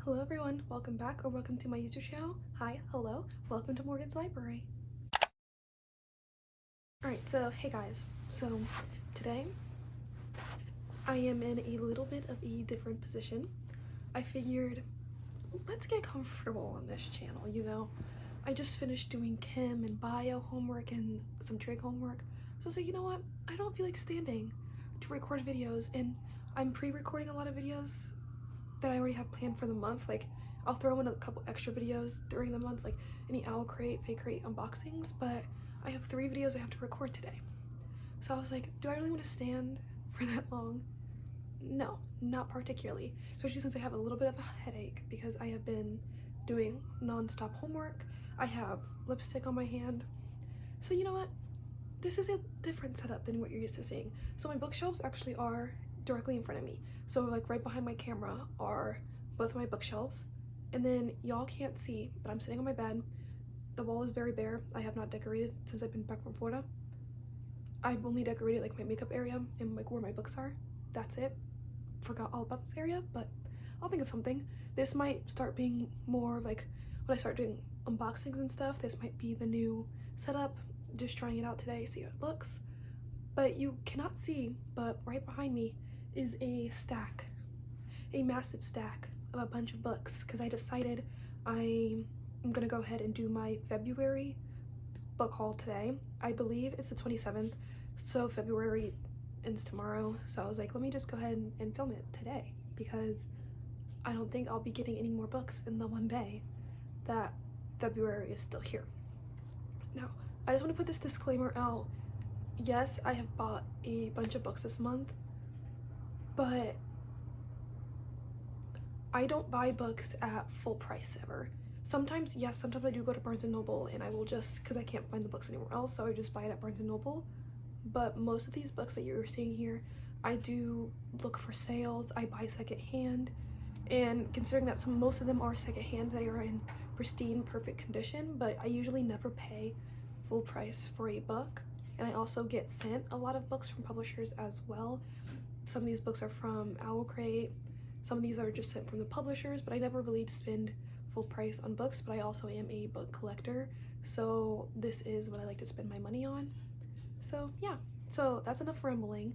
Hello everyone, welcome back or welcome to my YouTube channel. Hi, hello, welcome to Morgan's Library. Alright, so hey guys, so today I am in a little bit of a different position. I figured let's get comfortable on this channel, you know. I just finished doing chem and bio homework and some trig homework, so I was like, you know what, I don't feel like standing to record videos, and I'm pre-recording a lot of videos that I already have planned for the month. Like I'll throw in a couple extra videos during the month, like any owl crate, fake crate unboxings, but I have 3 videos I have to record today. So I was like, do I really want to stand for that long? No, not particularly, especially since I have a little bit of a headache because I have been doing non-stop homework. I have lipstick on my hand. So you know what? This is a different setup than what you're used to seeing. So my bookshelves actually are directly in front of me. So like right behind my camera are both of my bookshelves. And then y'all can't see, but I'm sitting on my bed. The wall is very bare. I have not decorated since I've been back from Florida. I've only decorated like my makeup area and like where my books are. That's it. Forgot all about this area, but I'll think of something. This might start being more like when I start doing unboxings and stuff. This might be the new setup. Just trying it out today, see how it looks. But you cannot see, but right behind me is a stack, a massive stack of a bunch of books, because I decided I'm gonna go ahead and do my February book haul today. I believe it's the 27th, so February ends tomorrow. So I was like, let me just go ahead and film it today, because I don't think I'll be getting any more books in the one day that February is still here. Now, I just want to put this disclaimer out. Yes, I have bought a bunch of books this month, but I don't buy books at full price ever. Sometimes, yes, sometimes I do go to Barnes & Noble and I will just, because I can't find the books anywhere else, so I just buy it at Barnes & Noble. But most of these books that you're seeing here, I do look for sales, I buy secondhand, and considering that most of them are secondhand, they are in pristine, perfect condition, but I usually never pay full price for a book. And I also get sent a lot of books from publishers as well. Some of these books are from Owl Crate, some of these are just sent from the publishers, but I never really spend full price on books. But I also am a book collector, so this is what I like to spend my money on. So yeah, so that's enough rambling.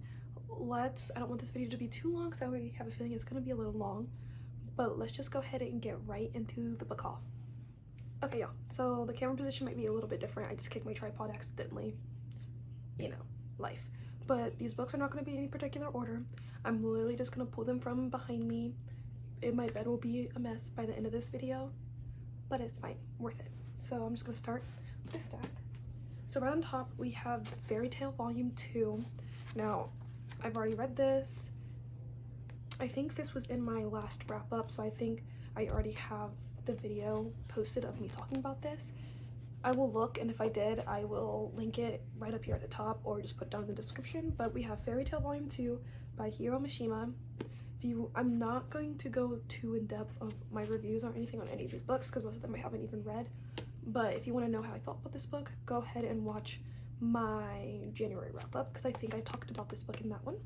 I don't want this video to be too long because I already have a feeling it's gonna be a little long, but let's just go ahead and get right into the book haul. Okay y'all, so the camera position might be a little bit different. I just kicked my tripod accidentally. You know, life. But these books are not going to be in any particular order. I'm literally just going to pull them from behind me. My bed will be a mess by the end of this video, but it's fine, worth it. So I'm just going to start with this stack. So right on top we have Fairy Tale Volume 2. Now, I've already read this. I think this was in my last wrap up, so I think I already have the video posted of me talking about this. I will look, and if I did, I will link it right up here at the top or just put it down in the description. But we have Fairy Tale Volume 2 by Hiro Mishima. I'm not going to go too in depth of my reviews or anything on any of these books because most of them I haven't even read. But if you want to know how I felt about this book, go ahead and watch my January wrap up because I think I talked about this book in that one.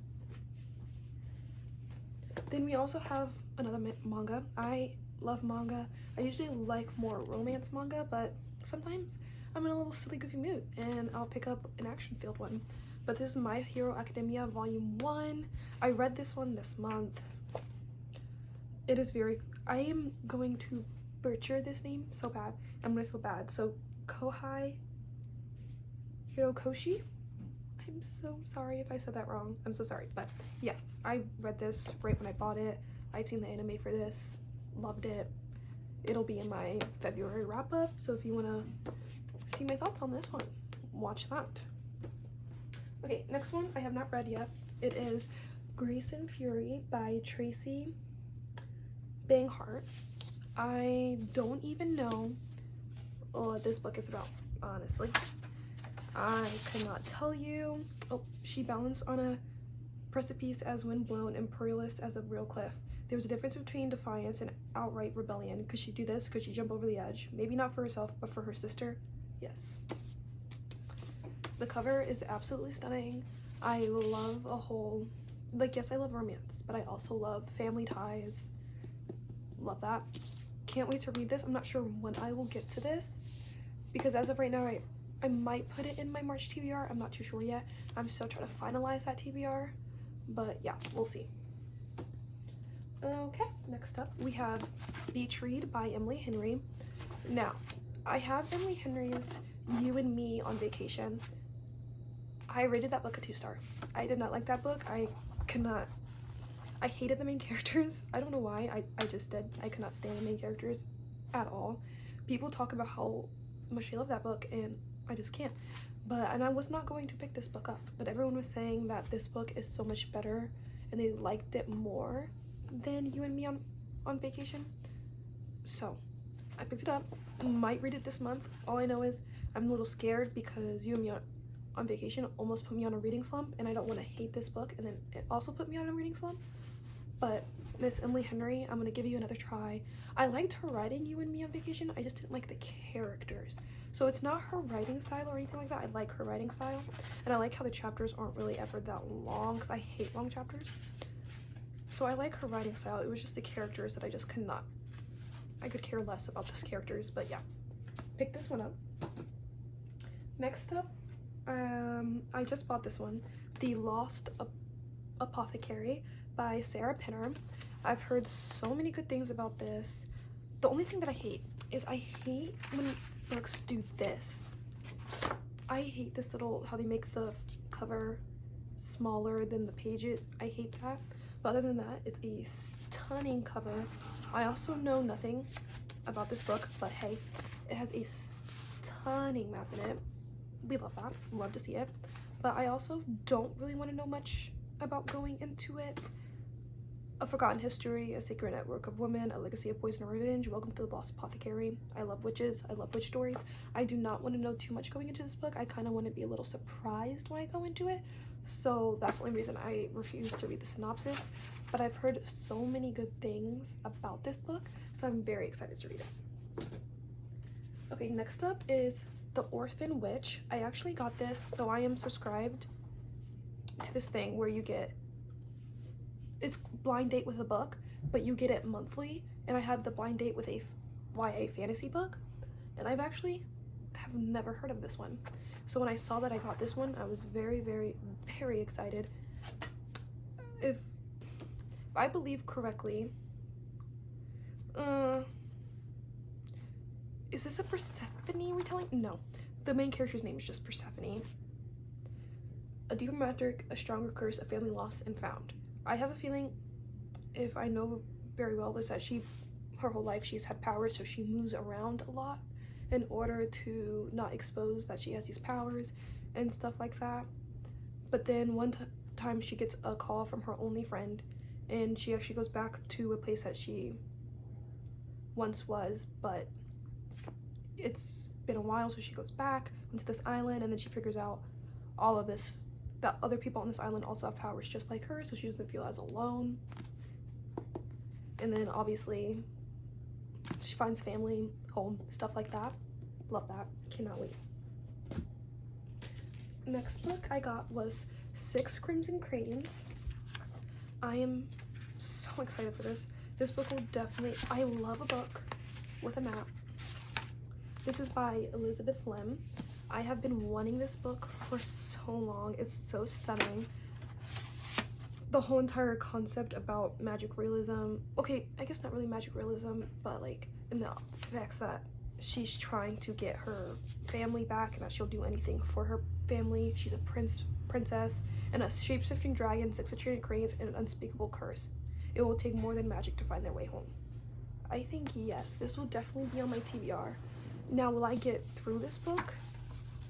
Then we also have another manga. I love manga. I usually like more romance manga, but sometimes I'm in a little silly goofy mood and I'll pick up an action-filled one. But this is My Hero Academia Volume 1. I read this one this month. It is I am going to butcher this name so bad. I'm gonna feel bad. So Kohai Hirokoshi. I'm so sorry if I said that wrong. I'm so sorry. But yeah, I read this right when I bought it. I've seen the anime for this. Loved it. It'll be in my February wrap up, so if you want to see my thoughts on this one, watch that. Okay, next one I have not read yet. It is Grayson Fury by Tracy Banghart. I don't even know what this book is about, honestly. I cannot tell you. Oh, she balanced on a precipice as wind blown and perilous as a real cliff. There was a difference between defiance and outright rebellion. Could she do this? Could she jump over the edge? Maybe not for herself, but for her sister? Yes. The cover is absolutely stunning. I love yes, I love romance, but I also love family ties, love that. Can't wait to read this. I'm not sure when I will get to this because as of right now, I might put it in my March TBR. I'm not too sure yet. I'm still trying to finalize that TBR, but yeah, we'll see. Okay, next up we have Beach Read by Emily Henry. Now, I have Emily Henry's You and Me on Vacation. I rated that book a 2-star. I did not like that book. I hated the main characters. I don't know why. I just did. I could not stand the main characters at all. People talk about how much they love that book and I just can't. And I was not going to pick this book up, but everyone was saying that this book is so much better and they liked it more than You and Me on Vacation. So I picked it up. Might read it this month. All I know is I'm a little scared because You and Me on Vacation almost put me on a reading slump, and I don't want to hate this book and then it also put me on a reading slump. But Miss Emily Henry, I'm gonna give you another try. I liked her writing You and Me on Vacation. I just didn't like the characters. So it's not her writing style or anything like that. I like her writing style, and I like how the chapters aren't really ever that long because I hate long chapters. So I like her writing style. It was just the characters that I just could not. I could care less about those characters, but yeah. Pick this one up. Next up, I just bought this one, The Lost Apothecary by Sarah Pinner. I've heard so many good things about this. The only thing that I hate is I hate when books do this. I hate this little, how they make the cover smaller than the pages. I hate that. But other than that, it's a stunning cover. I also know nothing about this book, but hey, it has a stunning map in it. We love that. Love to see it. But I also don't really want to know much about going into it. A Forgotten History, A Sacred Network of Women, A Legacy of Poison and Revenge, Welcome to the Lost Apothecary. I love witches. I love witch stories. I do not want to know too much going into this book. I kind of want to be a little surprised when I go into it. So that's the only reason I refuse to read the synopsis. But I've heard so many good things about this book, so I'm very excited to read it. Okay, next up is The Orphan Witch. I actually got this, so I am subscribed to this thing where you get, it's blind date with a book, but you get it monthly, and I have the blind date with a YA fantasy book, and I've actually have never heard of this one. So when I saw that I got this one, I was very, very, very excited. If I believe correctly, is this a Persephone retelling? No, the main character's name is just Persephone. A deeper magic, a stronger curse, a family lost and found. I have a feeling, if I know very well, is that her whole life she's had powers, so she moves around a lot in order to not expose that she has these powers and stuff like that. But then one time she gets a call from her only friend, and she actually goes back to a place that she once was, but it's been a while, so she goes back onto this island, and then she figures out all of this, that other people on this island also have powers just like her, so she doesn't feel as alone. And then obviously she finds family, home, stuff like that. Love that. Cannot wait. Next book I got was 6 Crimson Cranes. I am so excited for this. This book will definitely, I love a book with a map. This is by Elizabeth Lim. I have been wanting this book for so long. It's so stunning. The whole entire concept about magic realism. Okay, I guess not really magic realism, but like in the facts that she's trying to get her family back and that she'll do anything for her family. She's a princess, and a shape-shifting dragon, 6 enchanted cranes, and an unspeakable curse. It will take more than magic to find their way home. I think yes, this will definitely be on my TBR. Now, will I get through this book?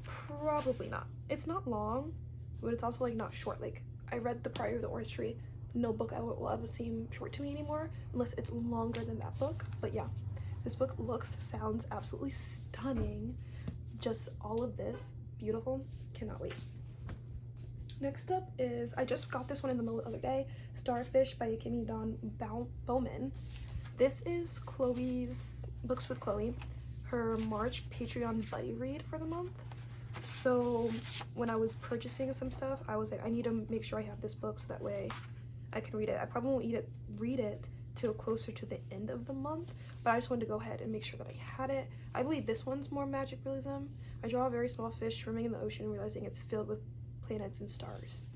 Probably not. It's not long, but it's also like not short. Like I read The Priory of the Orange Tree. No book will ever seem short to me anymore unless it's longer than that book. But yeah, this book looks, sounds absolutely stunning. Just all of this, beautiful. Cannot wait. Next up is, I just got this one in the middle of the other day, Starfish by Akemi Dawn Bowman. This is Chloe's, Books with Chloe, her March Patreon buddy read for the month. So when I was purchasing some stuff, I was like, I need to make sure I have this book so that way I can read it. I probably won't read it till closer to the end of the month, but I just wanted to go ahead and make sure that I had it. I believe this one's more magic realism. I draw a very small fish swimming in the ocean, realizing it's filled with planets and stars.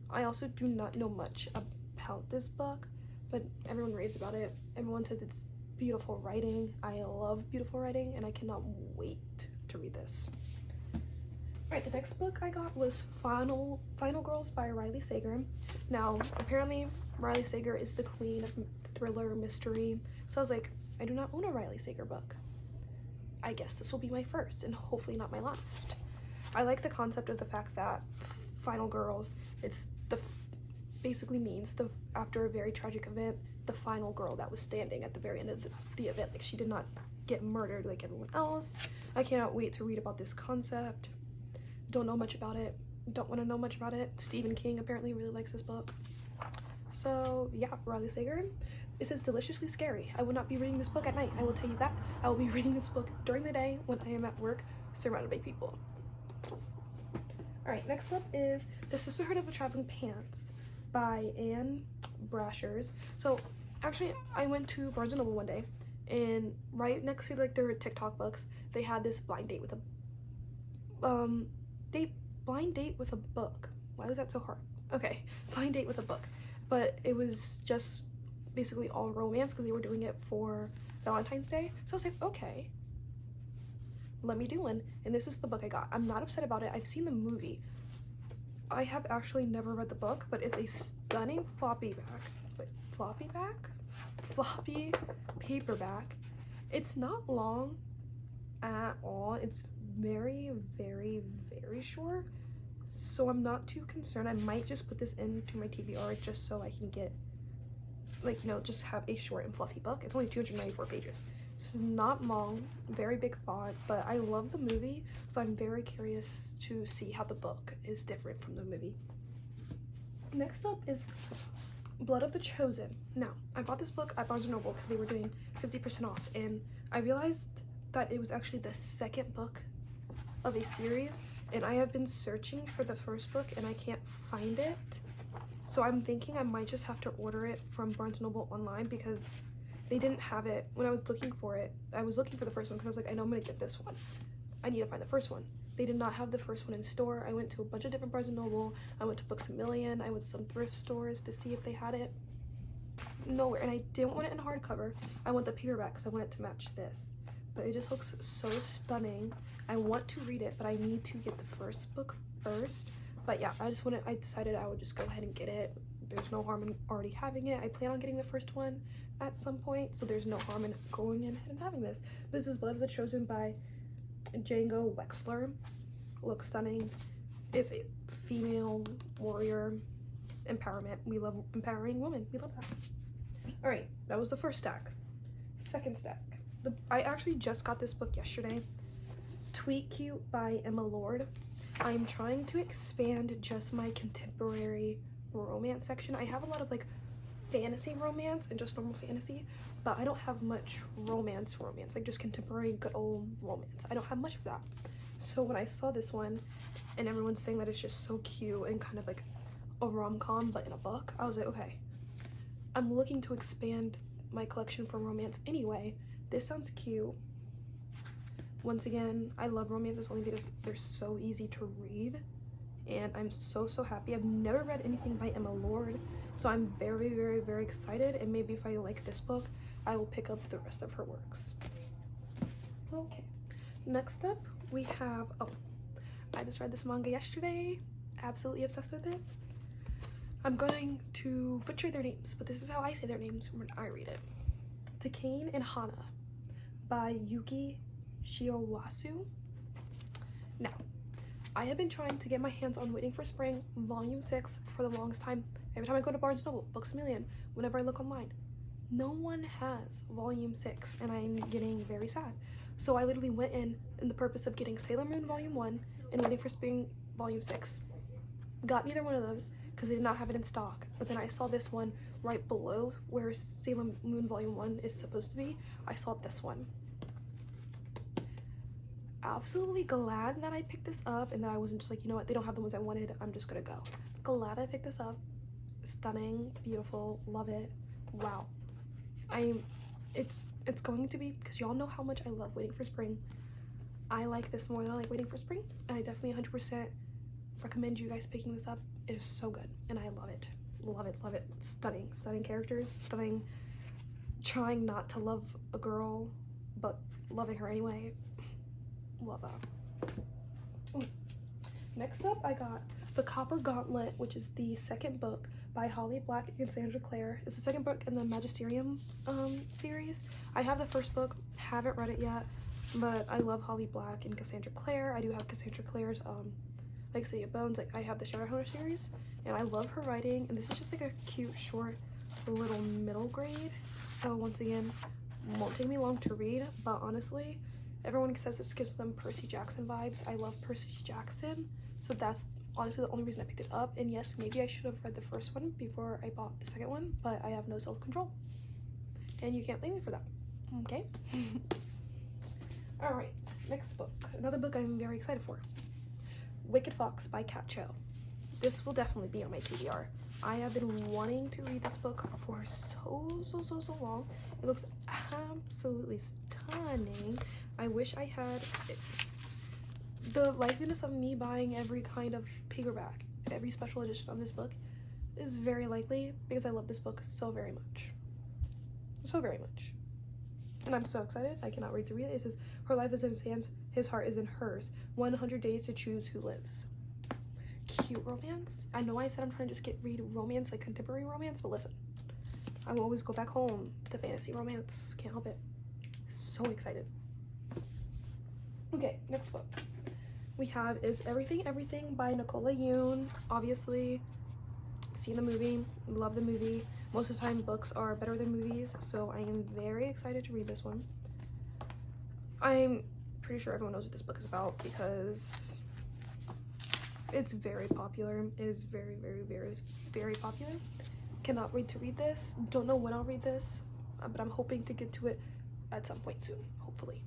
I also do not know much about this book, but everyone raves about it. Everyone says it's beautiful writing. I love beautiful writing, and I cannot wait to read this. Alright, the next book I got was Final Girls by Riley Sager. Now, apparently, Riley Sager is the queen of thriller mystery, so I was like, I do not own a Riley Sager book. I guess this will be my first, and hopefully not my last. I like the concept of the fact that Final Girls, it's basically means after a very tragic event, the final girl that was standing at the very end of the event. Like, she did not get murdered like everyone else. I cannot wait to read about this concept. Don't know much about it. Don't want to know much about it. Stephen King apparently really likes this book. So yeah, Riley Sager. This is deliciously scary. I will not be reading this book at night. I will tell you that. I will be reading this book during the day when I am at work surrounded by people. Alright, next up is The Sisterhood of the Traveling Pants by Anne Brashers. So actually, I went to Barnes & Noble one day, and right next to like their TikTok books, they had this blind date with a blind date with a book. Why was that so hard? Okay, blind date with a book, but it was just basically all romance because they were doing it for Valentine's Day. So I was like, okay, let me do one. And this is the book I got. I'm not upset about it. I've seen the movie. I have actually never read the book, but it's a stunning floppy paperback. It's not long at all. It's very, very, very short, so I'm not too concerned. I might just put this into my TBR just so I can get, like, you know, just have a short and fluffy book. It's only 294 pages. This is not long, very big font, but I love the movie, so I'm very curious to see how the book is different from the movie. Next up is Blood of the Chosen. Now, I bought this book at Barnes & Noble because they were doing 50% off, and I realized that it was actually the second book of a series, and I have been searching for the first book and I can't find it. So I'm thinking I might just have to order it from Barnes & Noble online because they didn't have it when I was looking for it. I was looking for the first one because I was like, I know I'm gonna get this one. I need to find the first one. They did not have the first one in store. I went to a bunch of different Barnes & Noble. I went to Books A Million. I went to some thrift stores to see if they had it. Nowhere. And I didn't want it in hardcover. I want the paperback because I want it to match this. But it just looks so stunning. I want to read it, but I need to get the first book first. But yeah, I decided I would just go ahead and get it. There's no harm in already having it. I plan on getting the first one at some point, so there's no harm in going in and having this. This is Blood of the Chosen by Django Wexler. Looks stunning. It's a female warrior empowerment. We love empowering women. We love that. All right, that was the first stack. Second stack. I actually just got this book yesterday. Tweet Cute by Emma Lord. I'm trying to expand just my contemporary romance section. I have a lot of like fantasy romance and just normal fantasy, but I don't have much romance, like just contemporary good old romance. I don't have much of that. So when I saw this one and everyone's saying that it's just so cute and kind of like a rom-com but in a book, I was like, okay, I'm looking to expand my collection for romance anyway. This sounds cute. Once again, I love romances only because they're so easy to read, and I'm so happy. I've never read anything by Emma Lord, so I'm very, very, very excited, and maybe if I like this book, I will pick up the rest of her works. Okay, next up we have, I just read this manga yesterday, absolutely obsessed with it. I'm going to butcher their names, but this is how I say their names when I read it. Takane and Hana by Yuki Shiowasu. Now, I have been trying to get my hands on Waiting for Spring Volume 6 for the longest time. Every time I go to Barnes & Noble, Books A Million, whenever I look online, no one has Volume 6, and I'm getting very sad. So I literally went in the purpose of getting Sailor Moon Volume 1 and Waiting for Spring Volume 6. Got neither one of those because they did not have it in stock. But then I saw this one right below where Sailor Moon Volume 1 is supposed to be. I saw this one. Absolutely glad that I picked this up and that I wasn't just like, you know what, they don't have the ones I wanted, I'm just gonna go. Glad I picked this up. Stunning, beautiful, love it. Wow. It's going to be, because y'all know how much I love Waiting for Spring. I like this more than I like Waiting for Spring, and I definitely 100% recommend you guys picking this up. It is so good, and I love it. Love it, love it. Stunning, stunning characters, stunning trying not to love a girl, but loving her anyway. Love that. Next up, I got The Copper Gauntlet, which is the second book by Holly Black and Cassandra Clare. It's the second book in the Magisterium series. I have the first book, haven't read it yet, but I love Holly Black and Cassandra Clare. I do have Cassandra Clare's like City of Bones. Like, I have the Shadowhunter series, and I love her writing, and this is just like a cute, short, little middle grade. So once again, won't take me long to read, but honestly, everyone says this gives them Percy Jackson vibes. I love Percy Jackson, so that's honestly the only reason I picked it up. And yes, maybe I should have read the first one before I bought the second one, but I have no self-control, and you can't blame me for that. Okay. All right, next book, another book I'm very excited for, Wicked Fox by Kat Cho. This will definitely be on my TBR. I have been wanting to read this book for so long. It looks absolutely stunning. I wish I had it. The likeliness of me buying every kind of paperback, every special edition of this book is very likely, because I love this book so very much. So very much. And I'm so excited. I cannot wait to read it. It says, her life is in his hands, his heart is in hers. 100 days to choose who lives. Cute romance. I know I said I'm trying to just read romance, like contemporary romance, but listen, I will always go back home to fantasy romance. Can't help it. So excited. Okay, next book we have is Everything Everything by Nicola Yoon. Obviously, seen the movie, love the movie. Most of the time books are better than movies, so I am very excited to read this one. I'm pretty sure everyone knows what this book is about because it's very popular. It is very popular. Cannot wait to read this. Don't know when I'll read this, but I'm hoping to get to it at some point soon, hopefully.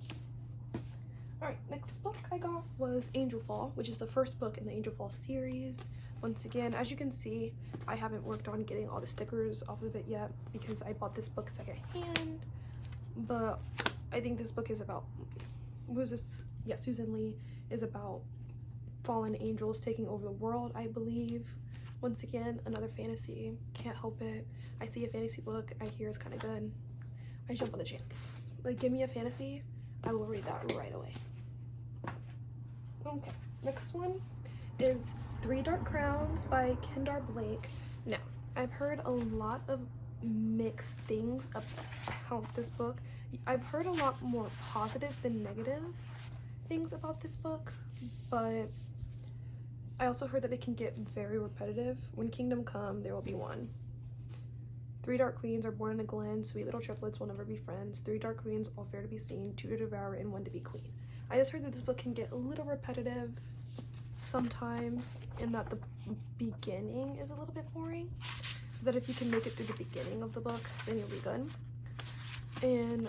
Alright, next book I got was Angel Fall, which is the first book in the Angel Fall series. Once again, as you can see, I haven't worked on getting all the stickers off of it yet because I bought this book secondhand, but I think this book is about, who's this? Yeah, Susan Lee is about fallen angels taking over the world, I believe. Once again, another fantasy. Can't help it. I see a fantasy book I hear is kind of good, I jump on the chance. Like, give me a fantasy, I will read that right away. Okay, next one is Three Dark Crowns by Kendar Blake. Now, I've heard a lot of mixed things about this book. I've heard a lot more positive than negative things about this book, but I also heard that it can get very repetitive. When Kingdom Come, there will be one. Three dark queens are born in a glen, sweet little triplets will never be friends. Three dark queens, all fair to be seen, two to devour and one to be queen. I just heard that this book can get a little repetitive sometimes, and that the beginning is a little bit boring. That if you can make it through the beginning of the book, then you'll be good. And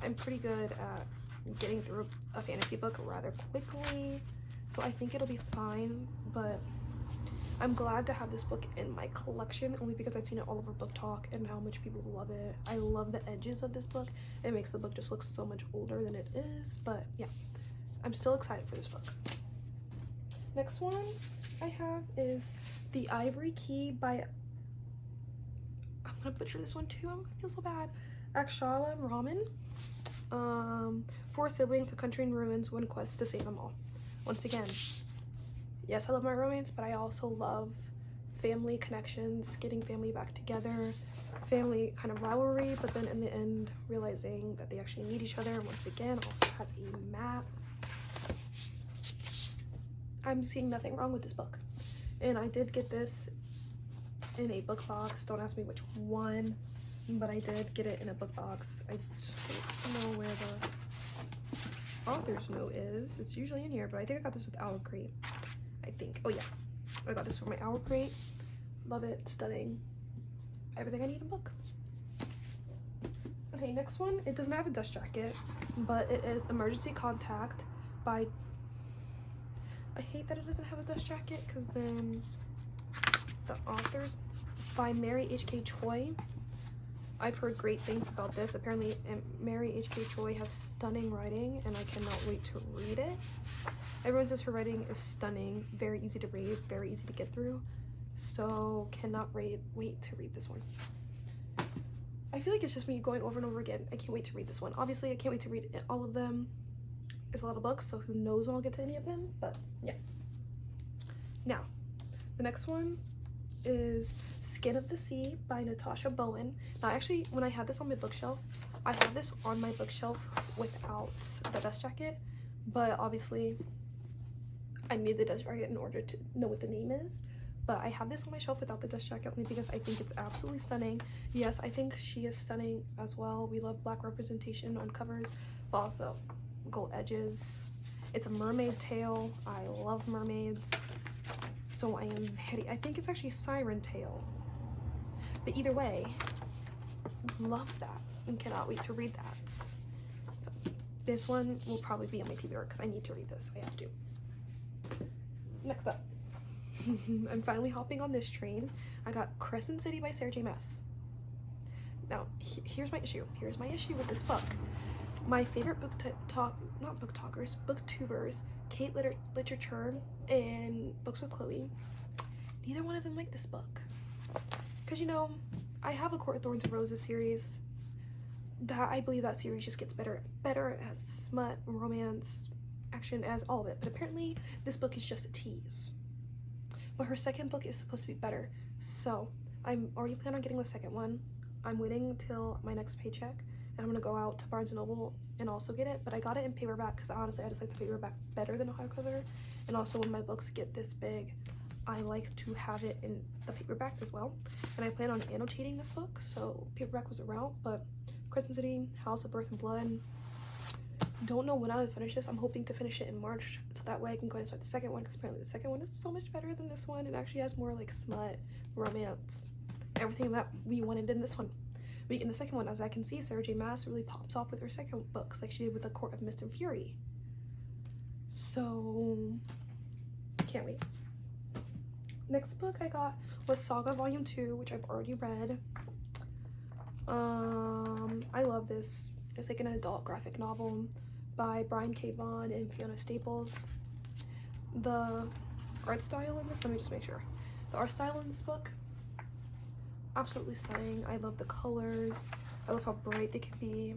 I'm pretty good at getting through a fantasy book rather quickly, so I think it'll be fine. But I'm glad to have this book in my collection, only because I've seen it all over Book Talk and how much people love it. I love the edges of this book. It makes the book just look so much older than it is, but yeah, I'm still excited for this book. Next one I have is The Ivory Key by, I'm gonna butcher this one too, I feel so bad, Akshala Raman. 4 siblings, a country in ruins, one quest to save them all. Once again, yes, I love my romance, but I also love family connections, getting family back together, family kind of rivalry, but then in the end realizing that they actually need each other. Once again, also has a map. I'm seeing nothing wrong with this book, and I did get this in a book box. Don't ask me which one, but I did get it in a book box. I don't know where the author's note is. It's usually in here, but I think I got this with Owl Crate. I think. Oh yeah, I got this for my Owl Crate. Love it. Stunning. Everything I need in a book. Okay, next one. It doesn't have a dust jacket, but it is Emergency Contact by, I hate that it doesn't have a dust jacket, because then the author's by Mary H.K. Choi. I've heard great things about this. Apparently, Mary H.K. Choi has stunning writing, and I cannot wait to read it. Everyone says her writing is stunning, very easy to read, very easy to get through. So, cannot wait to read this one. I feel like it's just me going over and over again. I can't wait to read this one. Obviously, I can't wait to read all of them. It's a lot of books, so who knows when I'll get to any of them, but yeah. Now, the next one is Skin of the Sea by Natasha Bowen. Now, actually, when I had this on my bookshelf, I had this on my bookshelf without the dust jacket, but obviously I need the dust jacket in order to know what the name is. But I have this on my shelf without the dust jacket only because I think it's absolutely stunning. Yes, I think she is stunning as well. We love black representation on covers, but also gold edges. It's a mermaid tale. I love mermaids. So I think it's actually a siren tale. But either way, love that and cannot wait to read that. So this one will probably be on my TBR because I need to read this. I have to. Next up. I'm finally hopping on this train. I got Crescent City by Sarah J. Maas. Now, here's my issue. Here's my issue with this book. My favorite booktubers, Kate Literature and Books with Chloe, neither one of them like this book. Because, you know, I have a Court of Thorns and Roses series that I believe that series just gets better. It has smut, romance, action, as all of it. But apparently, this book is just a tease. But her second book is supposed to be better. So, I'm already planning on getting the second one. I'm waiting until my next paycheck. And I'm going to go out to Barnes & Noble and also get it. But I got it in paperback because honestly, I just like the paperback better than a hardcover. And also, when my books get this big, I like to have it in the paperback as well. And I plan on annotating this book. So, paperback was a route. But Crescent City, House of Birth and Blood. Don't know when I would finish this. I'm hoping to finish it in March, so that way I can go ahead and start the second one, because apparently the second one is so much better than this one. It actually has more like smut, romance, everything that we wanted in this one. In the second one, as I can see, Sarah J. Maas really pops off with her second books, like she did with The Court of Mist and Fury. So, can't wait. Next book I got was Saga Volume 2, which I've already read. I love this. It's like an adult graphic novel by Brian K. Vaughan and Fiona Staples. The art style in this, let me just make sure. The art style in this book, absolutely stunning. I love the colors. I love how bright they can be.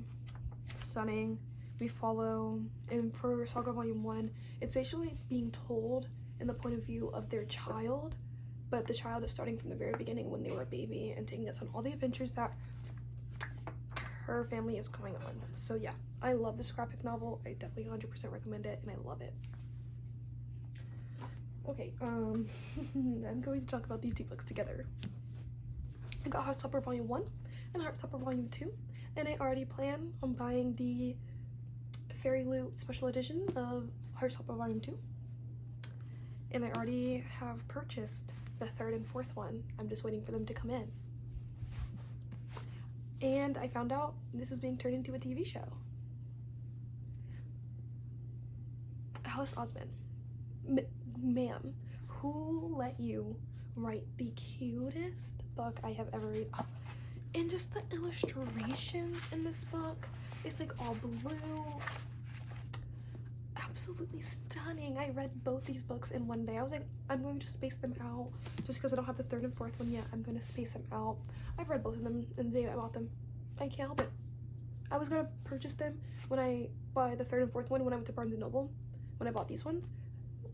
Stunning. We follow, and for Saga Volume 1, it's basically being told in the point of view of their child, but the child is starting from the very beginning when they were a baby and taking us on all the adventures that her family is going on. So yeah, I love this graphic novel. I definitely 100% recommend it, and I love it. Okay, I'm going to talk about these two books together. I got Heartstopper Volume 1 and Heartstopper Volume 2, and I already plan on buying the Fairy Loot Special Edition of Heartstopper Volume 2. And I already have purchased the third and fourth one. I'm just waiting for them to come in. And I found out this is being turned into a TV show. Alice Osman, ma'am, who let you write the cutest book I have ever read? Oh, and just the illustrations in this book, it's like all blue. Absolutely stunning. I read both these books in one day. I was like, I'm going to space them out just because I don't have the third and fourth one yet. I'm going to space them out. I've read both of them in the day I bought them. I can't help it. I was going to purchase them when I buy the third and fourth one when I went to Barnes & Noble. When I bought these ones,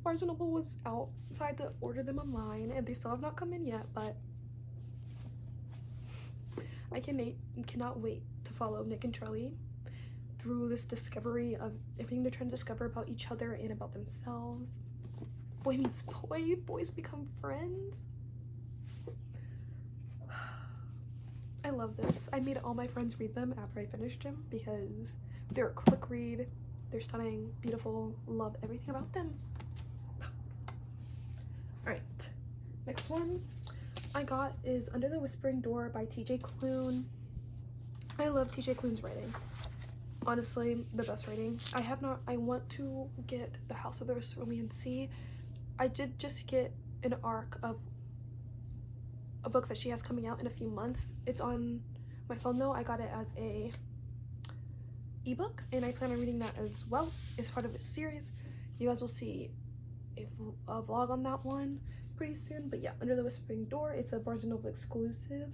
Barnes & Noble was out, so I had to order them online, and they still have not come in yet, but I cannot wait to follow Nick and Charlie through this discovery of everything they're trying to discover about each other and about themselves. Boy meets boy, boys become friends. I love this. I made all my friends read them after I finished them because they're a quick read, they're stunning, beautiful, love everything about them. Alright, next one I got is Under the Whispering Door by TJ Klune. I love TJ Klune's writing. Honestly, the best writing. I want to get The House of the Cerulean Sea. I did just get an arc of a book that she has coming out in a few months. It's on my phone though, I got it as a ebook, and I plan on reading that as well. It's part of a series. You guys will see a vlog on that one pretty soon. But yeah, Under the Whispering Door, it's a Barnes & Noble exclusive,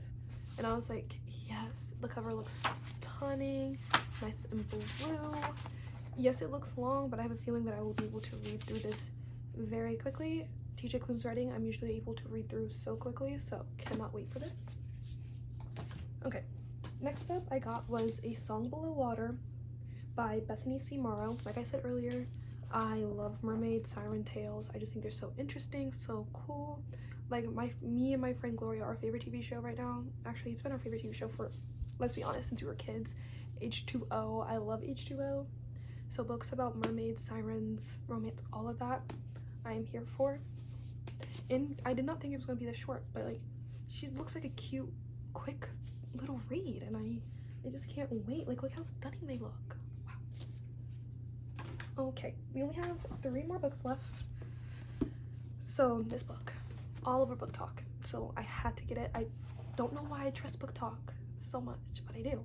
and I was like, yes, the cover looks stunning, nice and blue. Yes, it looks long, but I have a feeling that I will be able to read through this very quickly. TJ Klune's writing, I'm usually able to read through so quickly, so cannot wait for this. Okay, next up I got was A Song Below Water by Bethany C. Morrow. Like I said earlier, I love mermaid siren tales. I just think they're so interesting, so cool. Like me and my friend Gloria, our favorite TV show right now, actually it's been our favorite TV show for, let's be honest, since we were kids, H2O. I love H2O. So books about mermaids, sirens, romance, all of that, I am here for. And I did not think it was going to be this short, but like, she looks like a cute, quick little read, and I just can't wait. Like, look how stunning they look. Wow. Okay, we only have 3 more books left. So this book, all over Book Talk, so I had to get it. I don't know why I trust Book Talk so much, but I do.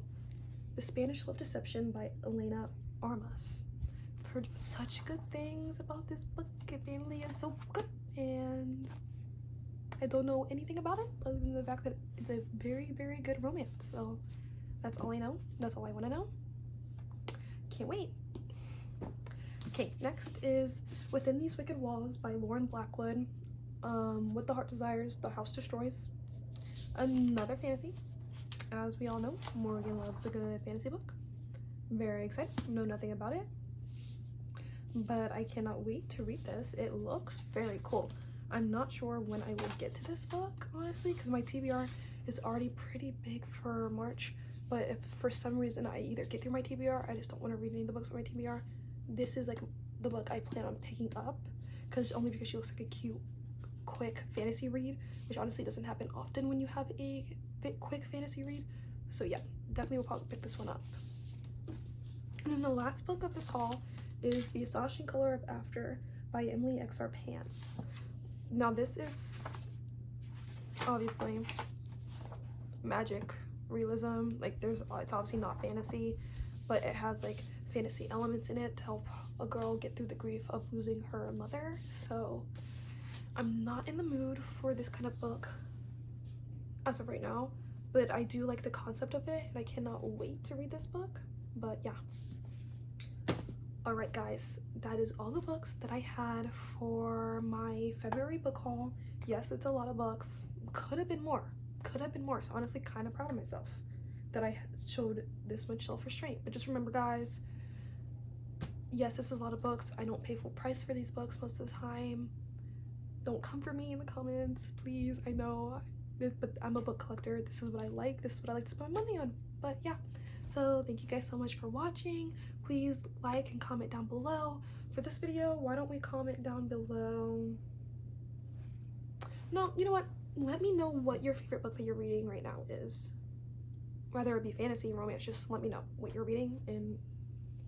The Spanish Love Deception by Elena Armas. I've heard such good things about this book. Apparently it's so good, and I don't know anything about it other than the fact that it's a very, very good romance. So that's all I know. That's all I want to know. Can't wait. Okay, next is Within These Wicked Walls by Lauren Blackwood. What the Heart Desires, the House Destroys. Another fantasy. As we all know, Morgan loves a good fantasy book. Very excited. Know nothing about it, but I cannot wait to read this. It looks very cool. I'm not sure when I will get to this book, honestly, because my TBR is already pretty big for March. But if for some reason I either get through my TBR, I just don't want to read any of the books on my TBR, this is like the book I plan on picking up, because she looks like a cute, quick fantasy read, which honestly doesn't happen often when you have a quick fantasy read. So yeah, definitely will probably pick this one up. And then the last book of this haul is The Astonishing Color of After by Emily X.R. Pan. Now this is obviously magic realism. Like it's obviously not fantasy, but it has like fantasy elements in it to help a girl get through the grief of losing her mother. So I'm not in the mood for this kind of book as of right now, but I do like the concept of it, and I cannot wait to read this book. But yeah. Alright guys, that is all the books that I had for my February book haul. Yes, it's a lot of books. Could have been more. Could have been more. So honestly, kind of proud of myself that I showed this much self-restraint. But just remember guys, yes, this is a lot of books. I don't pay full price for these books most of the time. Don't come for me in the comments, please. I know, but I'm a book collector. This is what I like. This is what I like to spend my money on. But yeah. So thank you guys so much for watching. Please like and comment down below. For this video, why don't we comment down below? No, you know what? Let me know what your favorite book that you're reading right now is. Whether it be fantasy, romance, just let me know what you're reading. And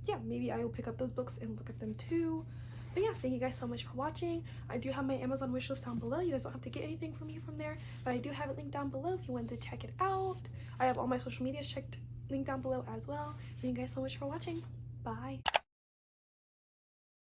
yeah, maybe I will pick up those books and look at them too. But yeah, thank you guys so much for watching. I do have my Amazon wishlist down below. You guys don't have to get anything from me from there, but I do have it linked down below if you want to check it out. I have all my social medias linked down below as well. Thank you guys so much for watching. Bye.